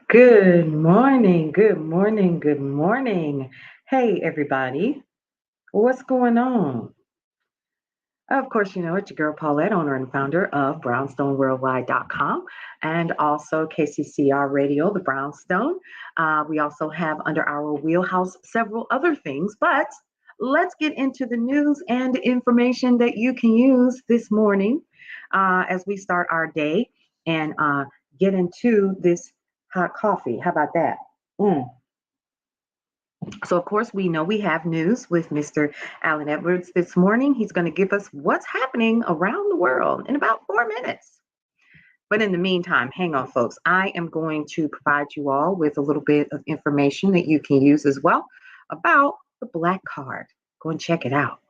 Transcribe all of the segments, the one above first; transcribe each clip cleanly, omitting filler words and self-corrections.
Good morning, good morning, good morning. Hey, everybody, what's going on? Of course, you know it's your girl Paulette, owner and founder of BrownstoneWorldwide.com and also KCCR Radio, the Brownstone. We also have under our wheelhouse several other things, but let's get into the news and information that you can use this morning as we start our day and get into this hot coffee. How about that? Mm. So, of course, we know we have news with Mr. Alan Edwards this morning. He's going to give us what's happening around the world in about 4 minutes. But in the meantime, hang on, folks. I am going to provide you all with a little bit of information that you can use as well about the Black Card. Go and check it out.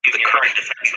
The current defense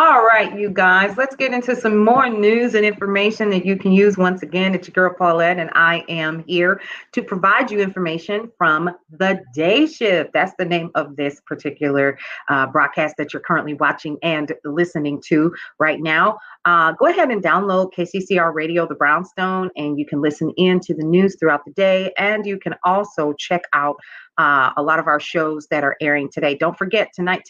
All right, you guys, let's get into some more news and information that you can use. Once again, it's your girl Paulette, and I am here to provide you information from the day shift. That's the name of this particular broadcast that you're currently watching and listening to right now. Go ahead and download KCCR Radio, the Brownstone, and you can listen in to the news throughout the day. And you can also check out a lot of our shows that are airing today. Don't forget, tonight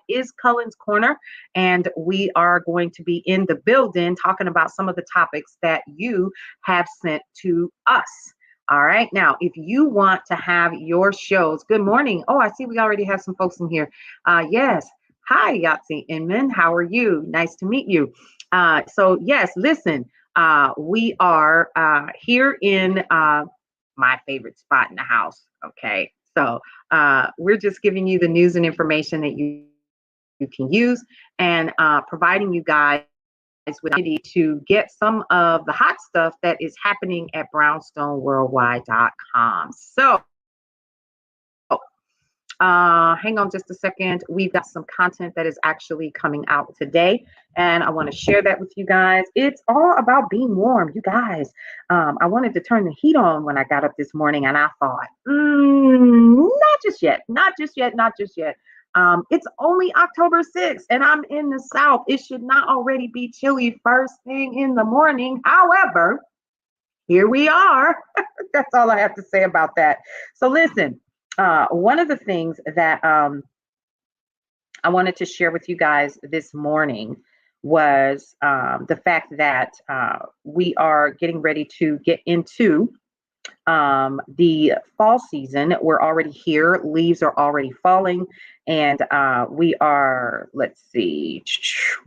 is Cullen's Corner. And we are going to be in the building talking about some of the topics that you have sent to us. All right. Now, if you want to have your shows, good morning. Oh, I see we already have some folks in here. Yes. Hi, Yahtzee Inman. How are you? Nice to meet you. So, yes, listen, we are here in my favorite spot in the house. Okay. So, we're just giving you the news and information that you can use and providing you guys with the ability to get some of the hot stuff that is happening at brownstoneworldwide.com. So hang on just a second. We've got some content that is actually coming out today, and I want to share that with you guys. It's all about being warm, you guys. I wanted to turn the heat on when I got up this morning, and I thought, not just yet, not just yet, not just yet. It's only October 6th, and I'm in the South. It should not already be chilly first thing in the morning. However, here we are. That's all I have to say about that. So listen, one of the things that I wanted to share with you guys this morning was the fact that we are getting ready to get into the fall season. We're already here. Leaves are already falling. And we are, let's see.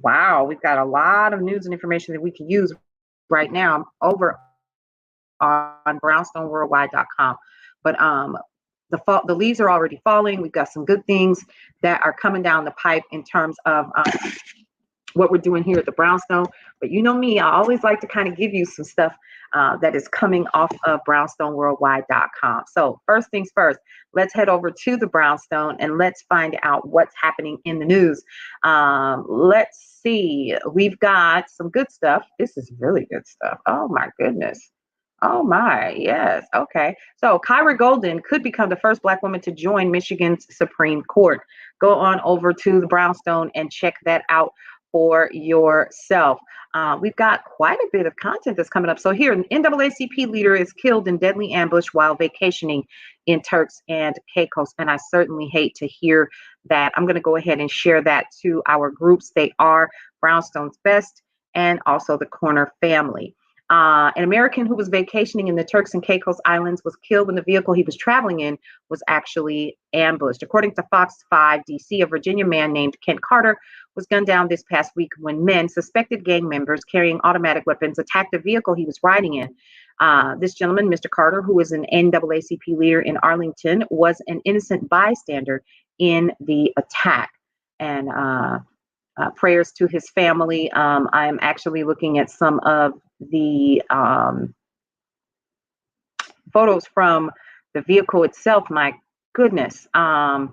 Wow, we've got a lot of news and information that we can use right now over on brownstoneworldwide.com. But the leaves are already falling. We've got some good things that are coming down the pipe in terms of what we're doing here at the Brownstone. But you know me, I always like to kind of give you some stuff that is coming off of brownstoneworldwide.com. So first things first, let's head over to the Brownstone and let's find out what's happening in the news. Let's see. We've got some good stuff. This is really good stuff. Oh my goodness. Oh my, yes. Okay. So Kyra Golden could become the first Black woman to join Michigan's Supreme Court. Go on over to the Brownstone and check that out for yourself. We've got quite a bit of content that's coming up. So here, an NAACP leader is killed in deadly ambush while vacationing in Turks and Caicos. And I certainly hate to hear that. I'm going to go ahead and share that to our groups. They are Brownstone's Best and also the Corner family. An American who was vacationing in the Turks and Caicos Islands was killed when the vehicle he was traveling in was actually ambushed. According to Fox 5 DC, a Virginia man named Kent Carter was gunned down this past week when men, suspected gang members carrying automatic weapons, attacked the vehicle he was riding in. This gentleman, Mr. Carter, who is an NAACP leader in Arlington, was an innocent bystander in the attack. And prayers to his family. I am actually looking at some of the photos from the vehicle itself. My goodness. Wow.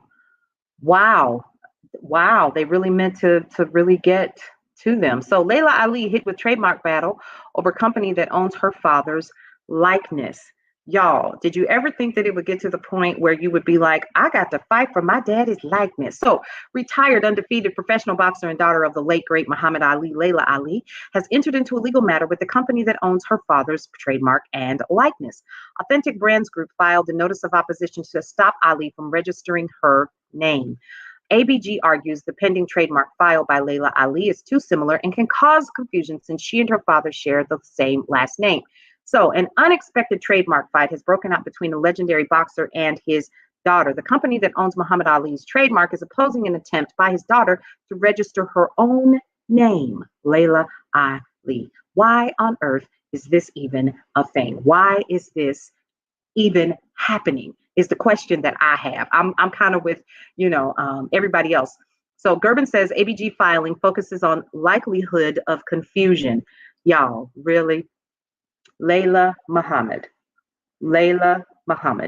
They really meant to really get to them. So Layla Ali hit with trademark battle over company that owns her father's likeness. Y'all, did you ever think that it would get to the point where you would be like, I got to fight for my daddy's likeness? So retired, undefeated professional boxer and daughter of the late, great Muhammad Ali, Layla Ali, has entered into a legal matter with the company that owns her father's trademark and likeness. Authentic Brands Group filed a notice of opposition to stop Ali from registering her name. ABG argues the pending trademark filed by Layla Ali is too similar and can cause confusion since she and her father share the same last name. So an unexpected trademark fight has broken out between the legendary boxer and his daughter. The company that owns Muhammad Ali's trademark is opposing an attempt by his daughter to register her own name, Layla Ali. Why on earth is this even a thing? Why is this even happening? Is the question that I have. I'm kind of with, everybody else. So Gerben says ABG filing focuses on likelihood of confusion. Y'all, really? Layla Muhammad.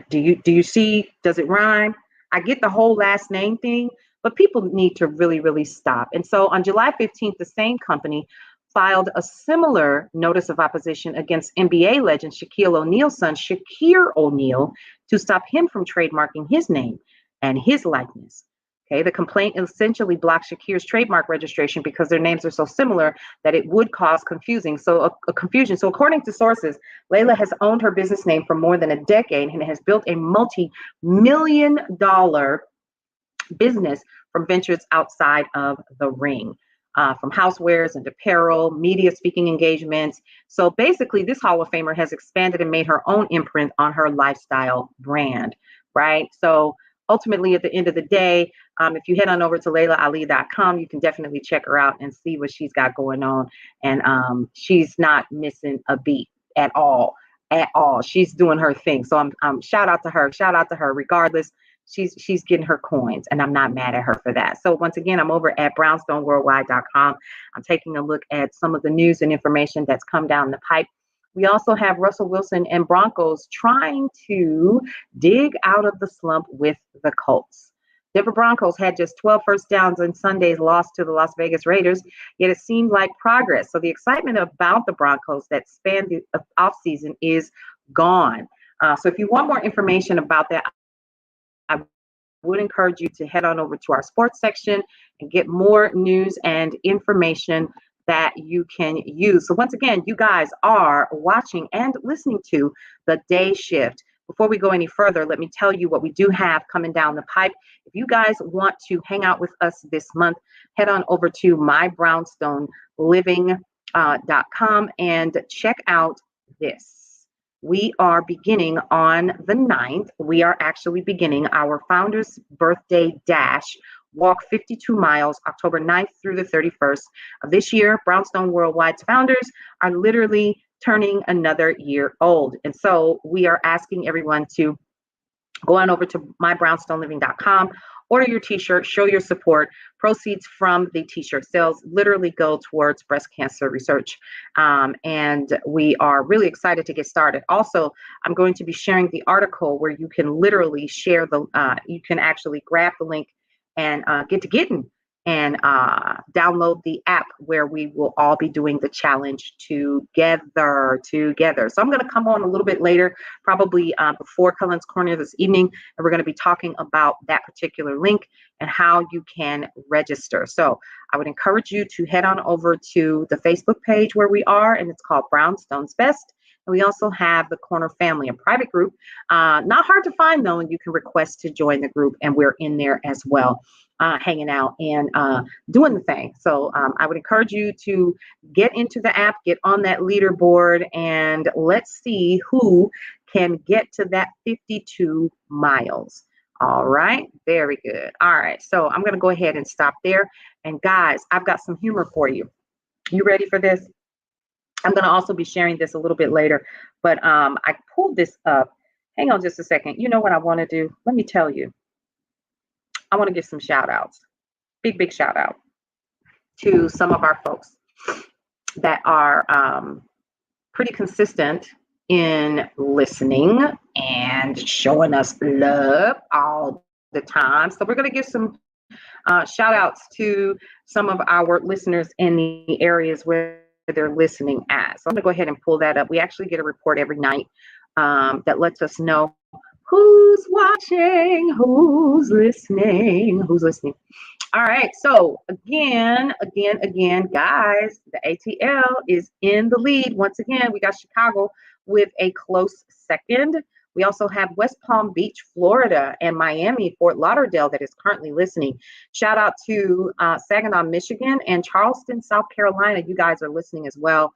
Do you see, does it rhyme? I get the whole last name thing, but people need to really, really stop. And so on July 15th, the same company filed a similar notice of opposition against NBA legend Shaquille O'Neal's son, Shakir O'Neal, to stop him from trademarking his name and his likeness. Okay, the complaint essentially blocks Shakir's trademark registration because their names are so similar that it would cause confusing. A confusion. So according to sources, Layla has owned her business name for more than a decade and has built a multi-million-dollar business from ventures outside of the ring. From housewares and apparel, media speaking engagements. So basically, this Hall of Famer has expanded and made her own imprint on her lifestyle brand, right? So ultimately, at the end of the day, if you head on over to LaylaAli.com, you can definitely check her out and see what she's got going on. And she's not missing a beat at all. At all. She's doing her thing. So I'm shout out to her. Shout out to her. Regardless, she's getting her coins, and I'm not mad at her for that. So once again, I'm over at brownstoneworldwide.com. I'm taking a look at some of the news and information that's come down the pipe. We also have Russell Wilson and Broncos trying to dig out of the slump with the Colts. Denver Broncos had just 12 first downs in Sunday's loss to the Las Vegas Raiders, yet it seemed like progress. So the excitement about the Broncos that spanned the offseason is gone. So if you want more information about that, I would encourage you to head on over to our sports section and get more news and information that you can use. So once again, you guys are watching and listening to the Day Shift. Before we go any further, let me tell you what we do have coming down the pipe. If you guys want to hang out with us this month, head on over to mybrownstonerliving.com and check out this. We are beginning on the 9th. We are actually beginning our Founders Birthday Dash, walk 52 miles, October 9th through the 31st of this year. Brownstone Worldwide's founders are literally turning another year old. And so we are asking everyone to go on over to mybrownstonerliving.com, order your t-shirt, show your support. Proceeds from the t-shirt sales literally go towards breast cancer research. And we are really excited to get started. Also, I'm going to be sharing the article where you can literally share you can actually grab the link and get to getting and download the app where we will all be doing the challenge together. So I'm going to come on a little bit later, probably before Cullen's Corner this evening, and we're going to be talking about that particular link and how you can register. So I would encourage you to head on over to the Facebook page where we are, and it's called Brownstone's Best. And we also have the Corner Family, a private group. Not hard to find, though, and you can request to join the group, and we're in there as well. Hanging out and doing the thing. So I would encourage you to get into the app, get on that leaderboard, and let's see who can get to that 52 miles. All right, very good. All right, so I'm going to go ahead and stop there. And guys, I've got some humor for you. You ready for this? I'm going to also be sharing this a little bit later, but I pulled this up. Hang on just a second. You know what I want to do? Let me tell you. I want to give some shout outs, big shout out to some of our folks that are pretty consistent in listening and showing us love all the time. So we're going to give some shout outs to some of our listeners in the areas where they're listening at. So I'm going to go ahead and pull that up. We actually get a report every night that lets us know who's watching, who's listening. All right. So again, guys, the ATL is in the lead. Once again, we got Chicago with a close second. We also have West Palm Beach, Florida, and Miami, Fort Lauderdale that is currently listening. Shout out to Saginaw, Michigan, and Charleston, South Carolina. You guys are listening as well.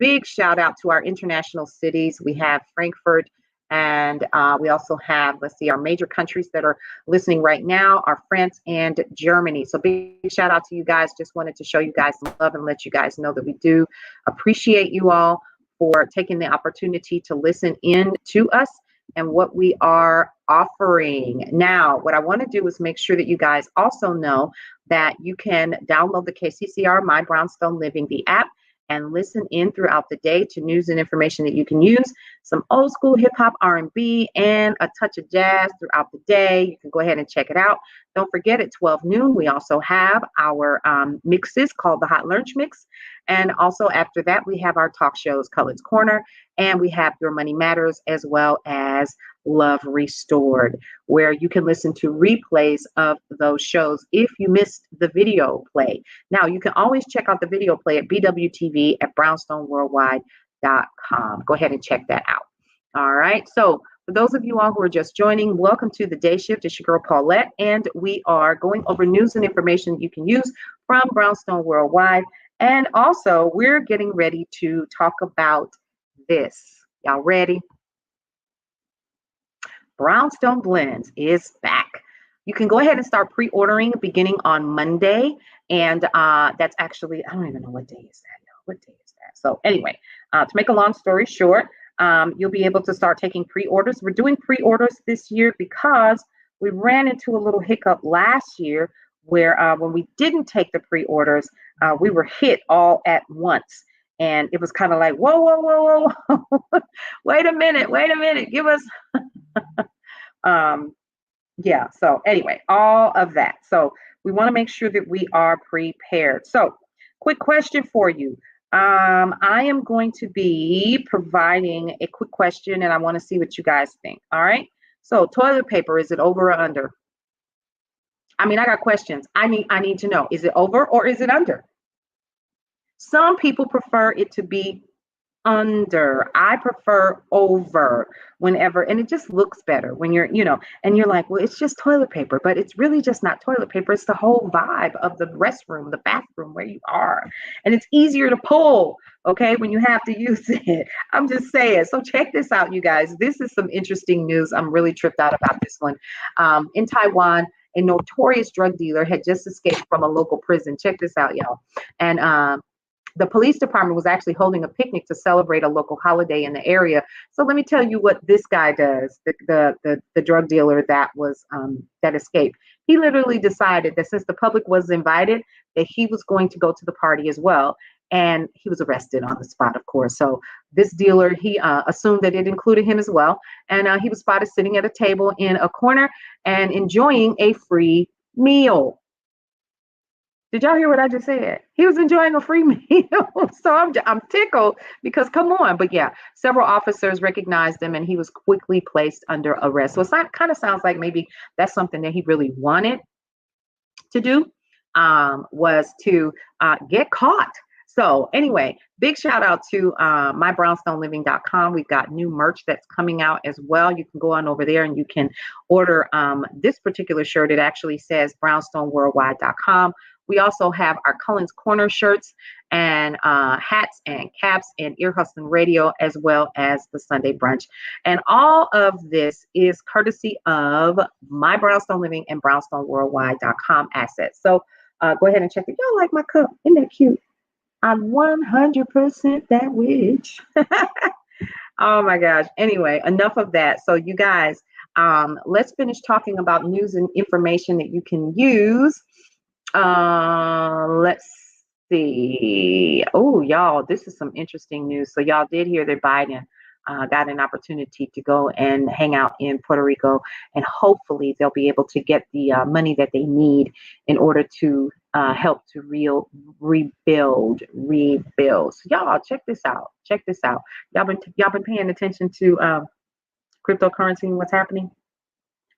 Big shout out to our international cities. We have Frankfurt, and we also have, let's see, our major countries that are listening right now are France and Germany. So big shout out to you guys. Just wanted to show you guys some love and let you guys know that we do appreciate you all for taking the opportunity to listen in to us and what we are offering. Now, what I want to do is make sure that you guys also know that you can download the KCCR My Brownstone Living, the app, and listen in throughout the day to news and information that you can use. some old school hip hop, R&B, and a touch of jazz throughout the day. You can go ahead and check it out. Don't forget at 12 noon, we also have our mixes called the Hot Lunch Mix. And also after that, we have our talk shows, Cullen's Corner, and we have Your Money Matters, as well as Love Restored, where you can listen to replays of those shows if you missed the video play. Now, you can always check out the video play at BWTV at brownstoneworldwide.com. Go ahead and check that out. All right. So for those of you all who are just joining, welcome to the Day Shift. It's your girl Paulette, and we are going over news and information you can use from Brownstone Worldwide. And also, we're getting ready to talk about this. Y'all ready? Brownstone Blends is back. You can go ahead and start pre-ordering beginning on Monday. And that's actually, I don't even know what day is that, y'all. What day is that? So anyway, to make a long story short, you'll be able to start taking pre-orders. We're doing pre-orders this year because we ran into a little hiccup last year where when we didn't take the pre-orders, we were hit all at once. And it was kind of like, whoa, whoa, whoa, whoa. Wait a minute, give us yeah, so anyway, all of that. So we want to make sure that we are prepared. So quick question for you. I am going to be providing a quick question, and I want to see what you guys think. All right. So toilet paper, is it over or under? I mean, I got questions. I need to know, is it over or is it under? Some people prefer it to be under. I prefer over whenever, and it just looks better when you're, and you're like, well, it's just toilet paper, but it's really just not toilet paper. It's the whole vibe of the restroom, the bathroom where you are. And it's easier to pull, okay, when you have to use it. I'm just saying. So check this out, you guys. This is some interesting news. I'm really tripped out about this one. In Taiwan, a notorious drug dealer had just escaped from a local prison. Check this out, y'all. And the police department was actually holding a picnic to celebrate a local holiday in the area. So let me tell you what this guy does, the drug dealer that was that escaped. He literally decided that since the public was invited, that he was going to go to the party as well. And he was arrested on the spot, of course. So this dealer, he assumed that it included him as well. And he was spotted sitting at a table in a corner and enjoying a free meal. Did y'all hear what I just said? He was enjoying a free meal. So I'm tickled because come on. But yeah, several officers recognized him and he was quickly placed under arrest. So it kind of sounds like maybe that's something that he really wanted to do, was to get caught. So anyway, big shout out to mybrownstoneliving.com. We've got new merch that's coming out as well. You can go on over there and you can order this particular shirt. It actually says brownstoneworldwide.com. We also have our Cullen's Corner shirts and hats and caps and Ear Hustling Radio, as well as the Sunday brunch. And all of this is courtesy of My Brownstone Living and brownstoneworldwide.com assets. So go ahead and check it. Y'all like my cup? Isn't that cute? I'm 100% that witch. Oh my gosh. Anyway, enough of that. So you guys, let's finish talking about news and information that you can use. Let's see. Oh, y'all, this is some interesting news. So y'all did hear that Biden got an opportunity to go and hang out in Puerto Rico, and hopefully they'll be able to get the money that they need in order to help to rebuild. So y'all, check this out. Y'all been paying attention to cryptocurrency and what's happening?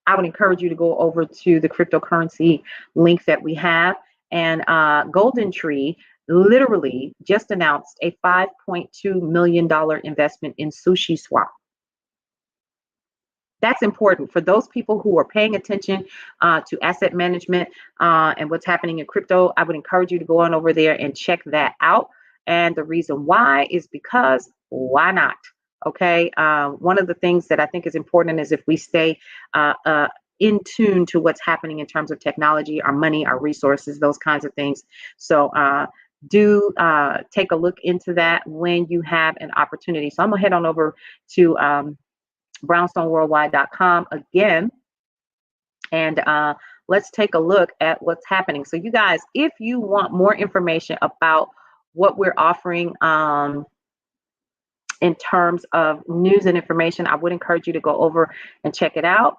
I would encourage you to go over to the cryptocurrency link that we have. And Golden Tree literally just announced a $5.2 million investment in Sushi Swap. That's important for those people who are paying attention to asset management and what's happening in crypto. I would encourage you to go on over there and check that out. And the reason why is because why not? Okay. One of the things that I think is important is if we stay in tune to what's happening in terms of technology, our money, our resources, those kinds of things. So do take a look into that when you have an opportunity. So I'm gonna head on over to brownstoneworldwide.com again, and let's take a look at what's happening. So you guys, if you want more information about what we're offering in terms of news and information. I would encourage you to go over and check it out.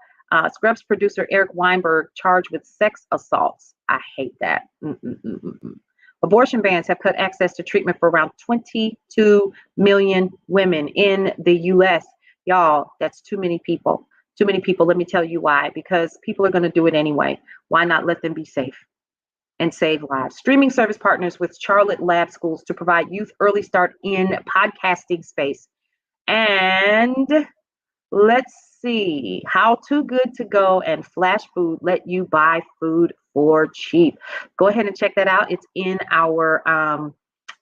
Scrubs producer Eric Weinberg charged with sex assaults. I hate that. Mm-mm-mm-mm. Abortion bans have cut access to treatment for around 22 million women in the U.S. Y'all, that's too many people. Too many people. Let me tell you why. Because people are going to do it anyway. Why not let them be safe and save lives? Streaming service partners with Charlotte Lab Schools to provide youth early start in podcasting space. And let's see, how Too Good to Go and Flash Food let you buy food for cheap. Go ahead and check that out. It's in our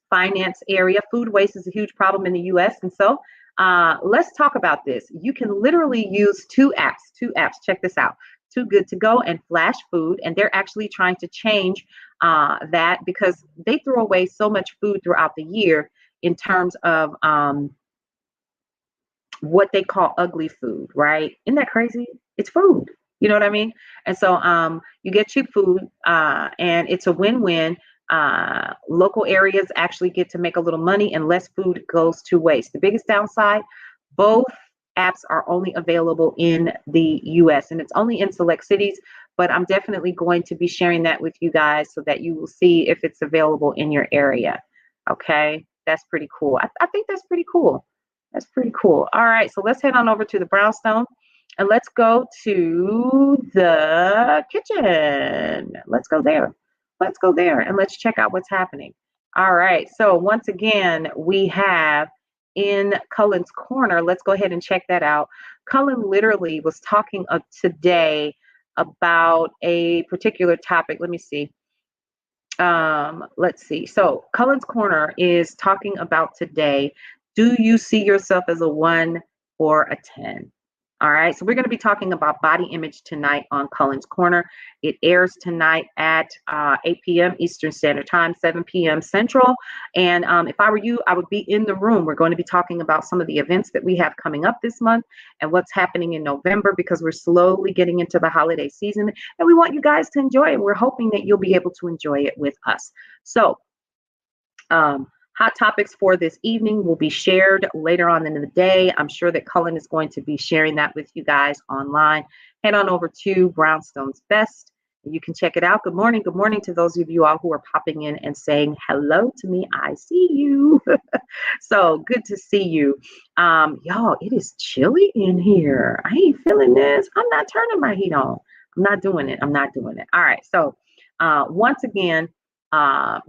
finance area. Food waste is a huge problem in the US. And so let's talk about this. You can literally use two apps. Check this out. Too Good to Go and Flash Food. And they're actually trying to change that because they throw away so much food throughout the year in terms of what they call ugly food, right? Isn't that crazy? It's food. You know what I mean? And so you get cheap food and it's a win-win. Local areas actually get to make a little money and less food goes to waste. The biggest downside, both apps are only available in the US and it's only in select cities, but I'm definitely going to be sharing that with you guys so that you will see if it's available in your area. Okay, that's pretty cool. I think that's pretty cool. That's pretty cool. All right, so let's head on over to the brownstone and let's go to the kitchen. Let's go there. Let's go there and let's check out what's happening. All right, so once again, we have in Cullen's Corner. Let's go ahead and check that out. Cullen literally was talking today about a particular topic. Let me see. Let's see. So Cullen's Corner is talking about today. Do you see yourself as a 1 or a 10? All right, so we're going to be talking about body image tonight on Cullen's Corner. It airs tonight at 8 p.m. Eastern Standard Time, 7 p.m. Central. And if I were you, I would be in the room. We're going to be talking about some of the events that we have coming up this month and what's happening in November because we're slowly getting into the holiday season and we want you guys to enjoy it. We're hoping that you'll be able to enjoy it with us. So, hot topics for this evening will be shared later on in the day. I'm sure that Cullen is going to be sharing that with you guys online. Head on over to Brownstone's Best. You can check it out. Good morning. Good morning to those of you all who are popping in and saying hello to me. I see you. So good to see you. Y'all, it is chilly in here. I ain't feeling this. I'm not turning my heat on. I'm not doing it. I'm not doing it. All right. So once again,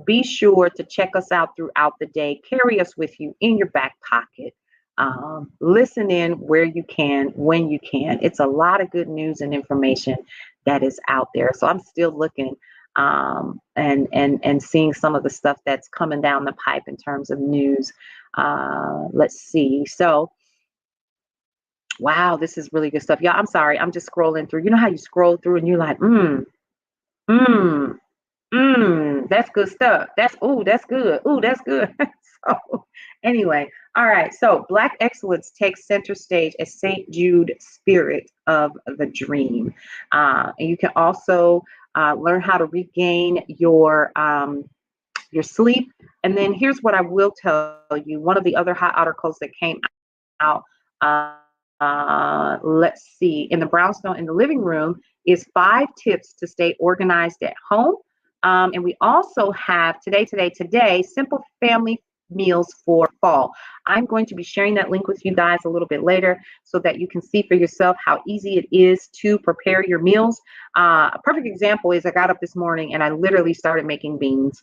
be sure to check us out throughout the day. Carry us with you in your back pocket. Listen in where you can, when you can. It's a lot of good news and information that is out there. So I'm still looking and seeing some of the stuff that's coming down the pipe in terms of news. Let's see. So, wow, this is really good stuff. Yeah, I'm sorry. I'm just scrolling through. You know how you scroll through and you're like, that's good stuff. That's good. That's good. So anyway, all right. So Black excellence takes center stage as St. Jude Spirit of the Dream. And you can also learn how to regain your sleep. And then here's what I will tell you. One of the other hot articles that came out, let's see, in the brownstone in the living room is 5 tips to stay organized at home. And we also have today, simple family meals for fall. I'm going to be sharing that link with you guys a little bit later so that you can see for yourself how easy it is to prepare your meals. A perfect example is I got up this morning and I literally started making beans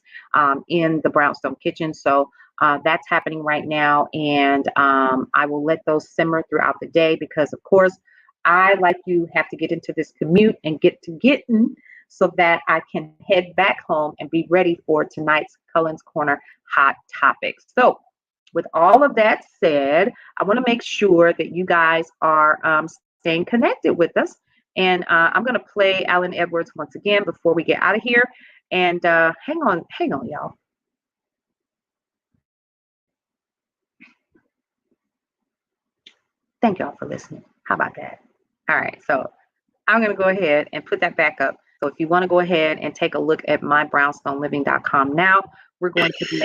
in the brownstone kitchen. So that's happening right now. And I will let those simmer throughout the day because, of course, I, like you, have to get into this commute and get to getting so that I can head back home and be ready for tonight's Cullen's Corner hot topics. So with all of that said, I want to make sure that you guys are staying connected with us. And I'm going to play Alan Edwards once again before we get out of here. And hang on, y'all. Thank y'all for listening. How about that? All right, so I'm going to go ahead and put that back up. So if you want to go ahead and take a look at mybrownstonerliving.com now, we're going to be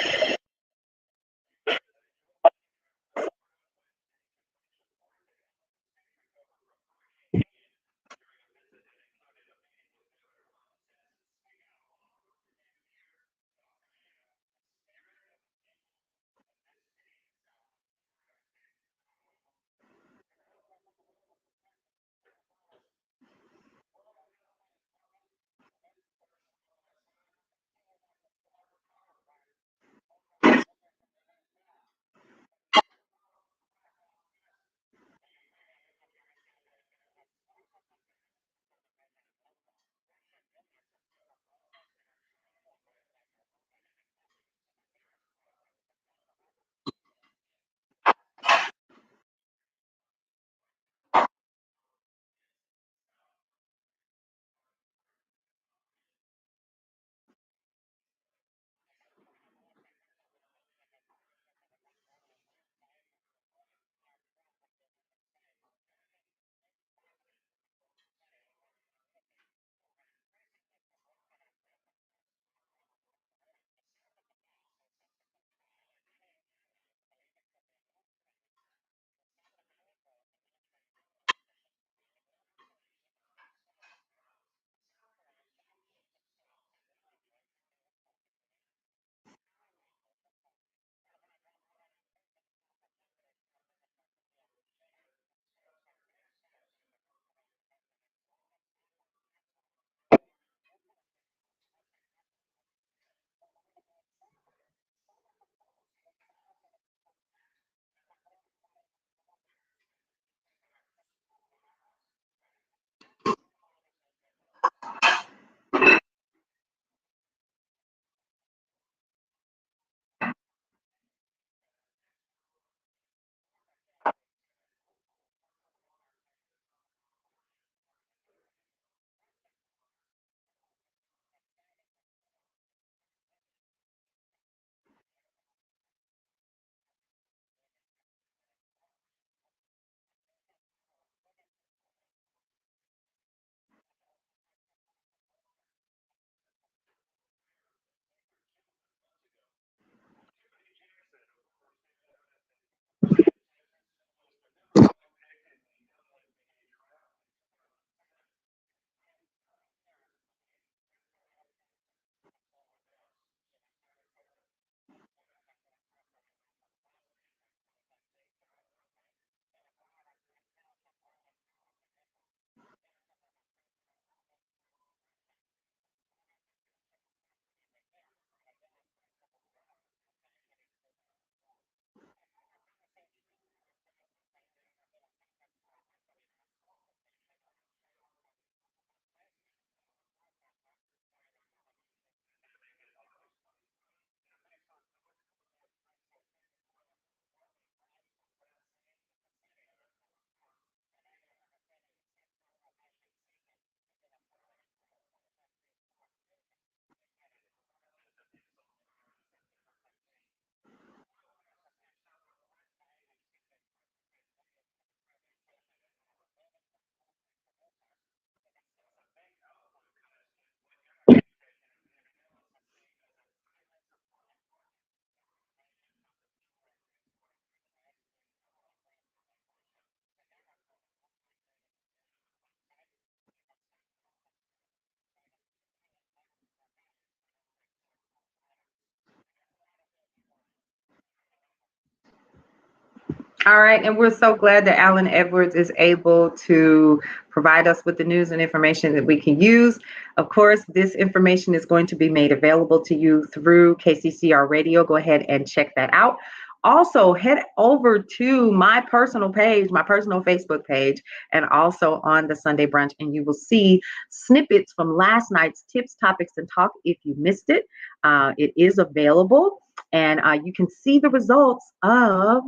All right, and we're so glad that Alan Edwards is able to provide us with the news and information that we can use. Of course, this information is going to be made available to you through KCCR Radio. Go ahead and check that out. Also, head over to my personal page, my personal Facebook page, and also on the Sunday Brunch, and you will see snippets from last night's tips, topics, and talk if you missed it. It is available, and you can see the results of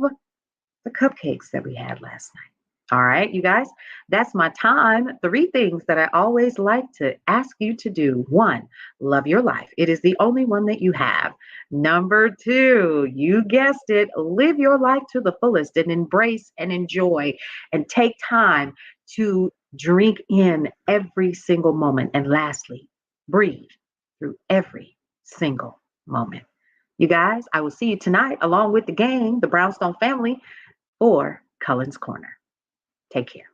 the cupcakes that we had last night. All right, you guys, that's my time. 3 things that I always like to ask you to do. 1, love your life. It is the only one that you have. Number 2, you guessed it, live your life to the fullest and embrace and enjoy and take time to drink in every single moment. And lastly, breathe through every single moment. You guys, I will see you tonight along with the gang, the Brownstone family, for Cullen's Corner. Take care.